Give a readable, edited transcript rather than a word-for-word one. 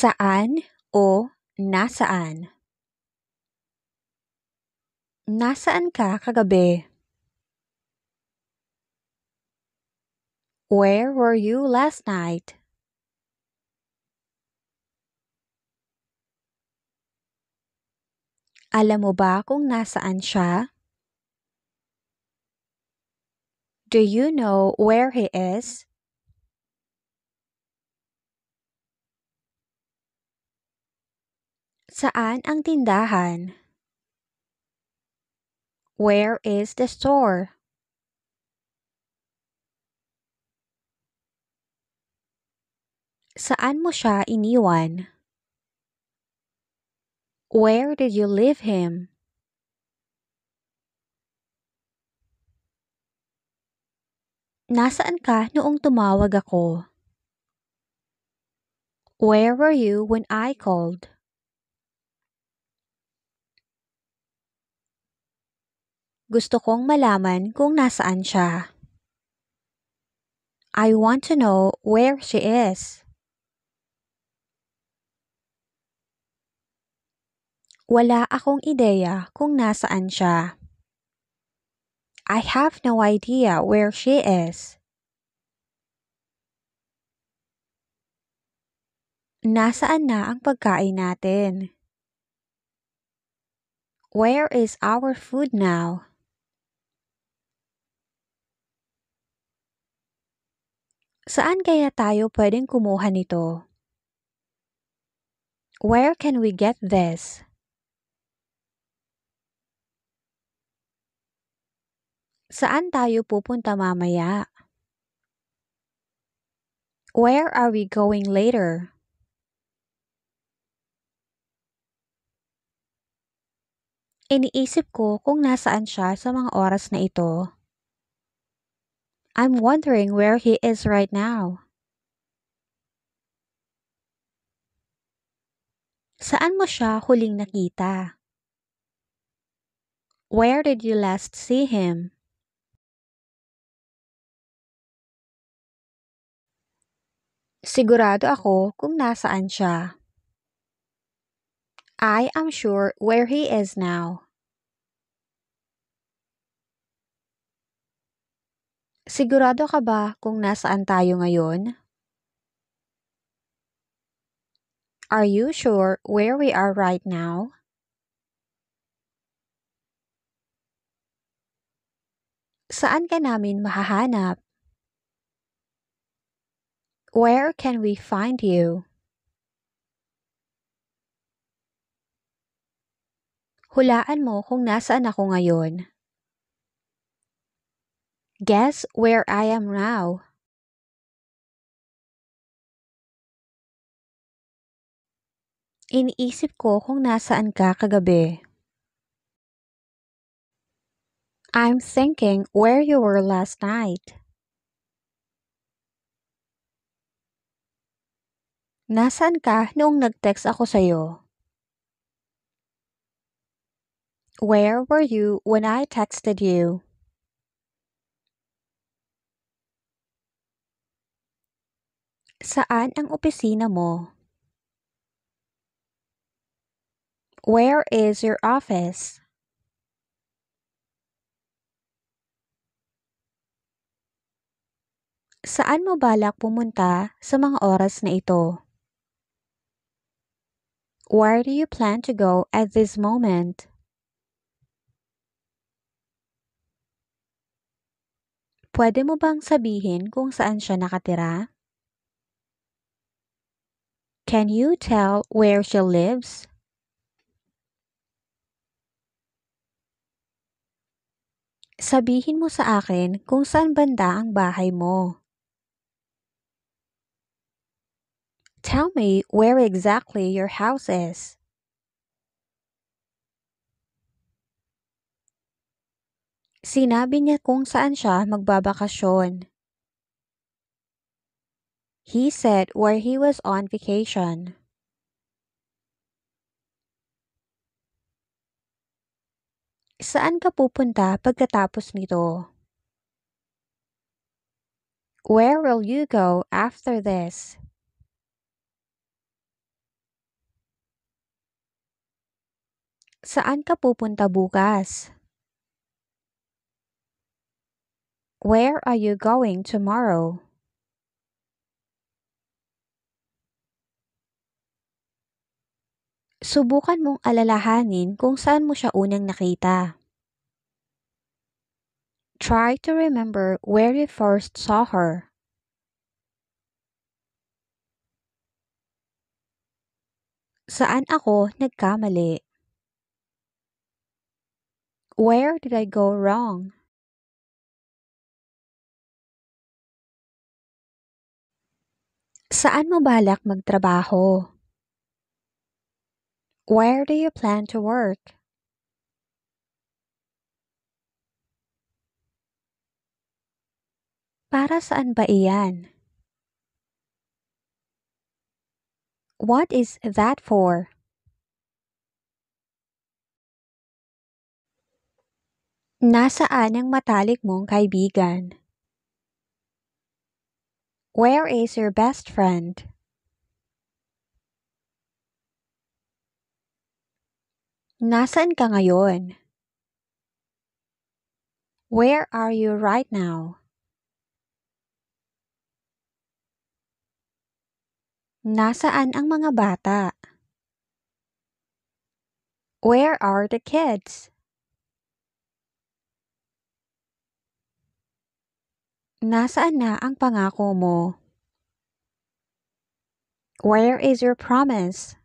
Saan o nasaan? Nasaan ka kagabi? Where were you last night? Alam mo ba kung nasaan siya? Do you know where he is? Saan ang tindahan? Where is the store? Saan mo siya iniwan? Where did you leave him? Nasaan ka noong tumawag ako? Where were you when I called? Gusto kong malaman kung nasaan siya. I want to know where she is. Wala akong ideya kung nasaan siya. I have no idea where she is. Nasaan na ang pagkain natin? Where is our food now? Saan kaya tayo pwedeng kumuha nito? Where can we get this? Saan tayo pupunta mamaya? Where are we going later? Iniisip ko kung nasaan siya sa mga oras na ito. I'm wondering where he is right now. Saan mo siya huling nakita? Where did you last see him? Sigurado ako kung nasaan siya. I am sure where he is now. Sigurado ka ba kung nasaan tayo ngayon? Are you sure where we are right now? Saan ka namin mahahanap? Where can we find you? Hulaan mo kung nasaan ako ngayon. Guess where I am now. Iniisip ko kung nasaan ka kagabi. I'm thinking where you were last night. Nasaan ka noong nag-text ako sa'yo? Where were you when I texted you? Saan ang opisina mo? Where is your office? Saan mo balak pumunta sa mga oras na ito? Where do you plan to go at this moment? Pwede mo bang sabihin kung saan siya nakatira? Can you tell where she lives? Sabihin mo sa akin kung saan banda ang bahay mo. Tell me where exactly your house is. Sinabi niya kung saan siya magbabakasyon. He said where he was on vacation. Saan ka pupunta pagkatapos nito? Where will you go after this? Saan ka pupunta bukas? Where are you going tomorrow? Subukan mong alalahanin kung saan mo siya unang nakita. Try to remember where you first saw her. Saan ako nagkamali? Where did I go wrong? Saan mo balak magtrabaho? Where do you plan to work? Para saan ba iyan? What is that for? Nasaan ang matalik mong kaibigan? Where is your best friend? Nasaan ka ngayon? Where are you right now? Nasaan ang mga bata? Where are the kids? Nasaan na ang pangako mo? Where is your promise?